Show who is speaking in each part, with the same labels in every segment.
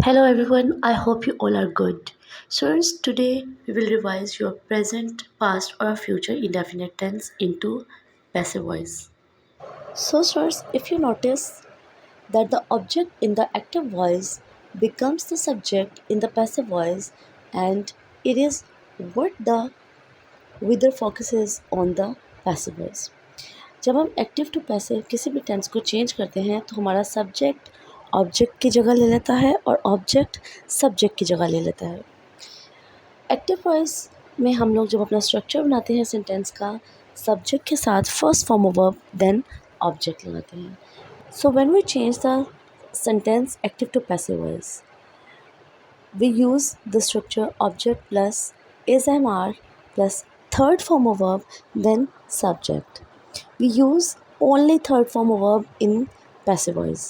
Speaker 1: Hello everyone, I hope you all are good. Students, today we will revise your present, past, or future indefinite tense into passive voice. So, students, if you notice that the object in the active voice becomes the subject in the passive voice, and it is what the with the focus is on the passive voice. जब हम active to passive किसी भी tense को change करते हैं तो हमारा subject object की जगह ले लेता है और ऑब्जेक्ट सब्जेक्ट की जगह ले लेता है। एक्टिव वॉइस में हम लोग जब अपना स्ट्रक्चर बनाते हैं सेंटेंस का, सब्जेक्ट के साथ first form of verb then object लगाते हैं। So when we change the sentence active to passive voice, we use the structure object plus is am are plus third form of verb then subject. We use only third form of verb in passive voice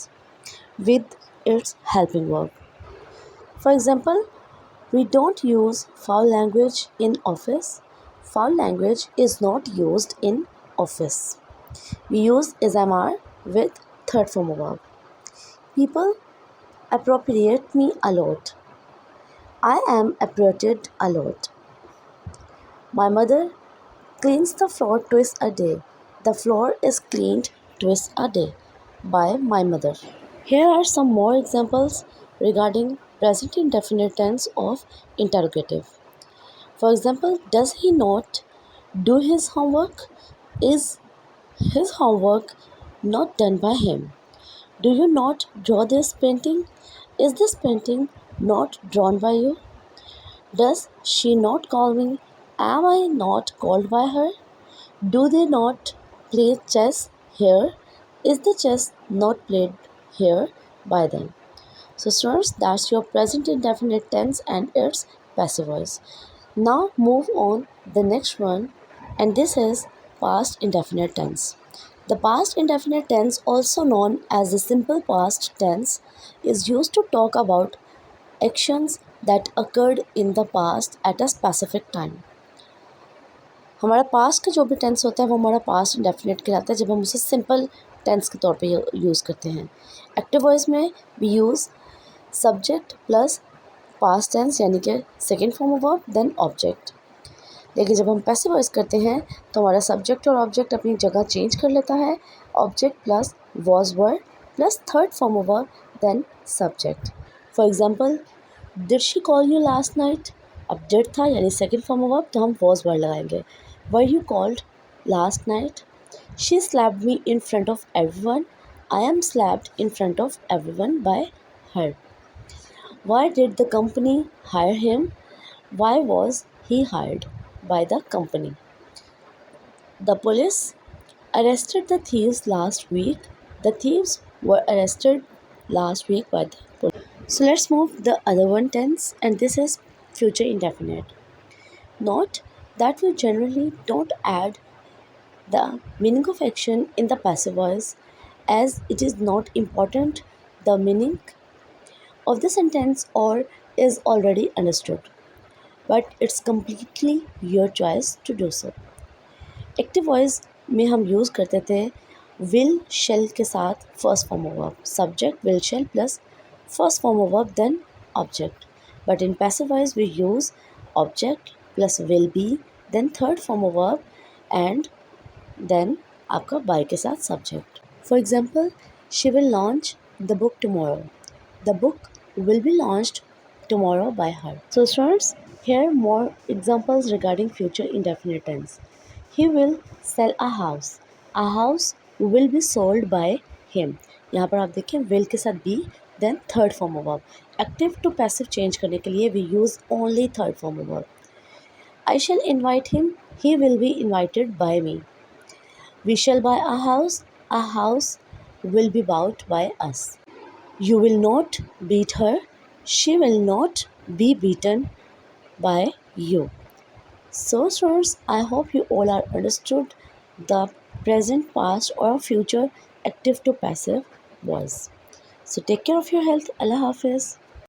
Speaker 1: with its helping verb. For example, we don't use foul language in office. Foul language is not used in office. We use is am are with third form of verb. People appropriate me a lot. I am appropriated a lot. My mother cleans the floor twice a day. The floor is cleaned twice a day by my mother. Here are some more examples regarding present indefinite tense of interrogative. For example, does he not do his homework? Is his homework not done by him? Do you not draw this painting? Is this painting not drawn by you? Does she not call me? Am I not called by her? Do they not play chess here? Is the chess not played here by them? So students, that's your present indefinite tense and its passive voice. Now move on the next one, and this is past indefinite tense. The past indefinite tense, also known as the simple past tense, is used to talk about actions that occurred in the past at a specific time. हमारा past का जो भी tense होता है वो हमारा past indefinite कहलाता है जब हम उसे सिंपल टेंस के तौर पे यूज़ करते हैं। एक्टिव वॉइस में we use subject plus past tense यानी कि second form of verb then object. लेकिन जब हम पैसिव वॉइस करते हैं तो हमारा सब्जेक्ट और ऑब्जेक्ट अपनी जगह चेंज कर लेता है, object plus was word plus third form of verb then subject. For example, did she call you last night? अब डिड था यानी सेकेंड फॉर्म ऑफ वर्ब तो हम वॉज वर्ड लगाएंगे। Were you called last night? She slapped me in front of everyone. I am slapped in front of everyone bye her. Why did the company hire him? Why was he hired by the company? The police arrested the thieves last week. The thieves were arrested last week by the police. So let's move the other one tense, and this is future indefinite. Note that we generally don't add the meaning of action in the passive voice as it is not important the meaning of the sentence or is already understood, but it's completely your choice to do so. Active voice में हम use करते थे will shall के साथ first form of verb, subject will shall plus first form of verb then object. But in passive voice we use object plus will be then third form of verb and then आपका by के साथ subject. For example, she will launch the book tomorrow. The book will be launched tomorrow by her. So students, here more examples regarding future indefinite tense. He will sell a house. A house will be sold by him. यहाँ पर आप देखिए will के साथ be then third form of verb. Active to passive change करने के लिए we use only third form of verb. I shall invite him. He will be invited by me. We shall buy a house. A house will be bought by us. You will not beat her. She will not be beaten by you. So students, I hope you all are understood the present, past or future active to passive voice. So take care of your health. Allah Hafiz.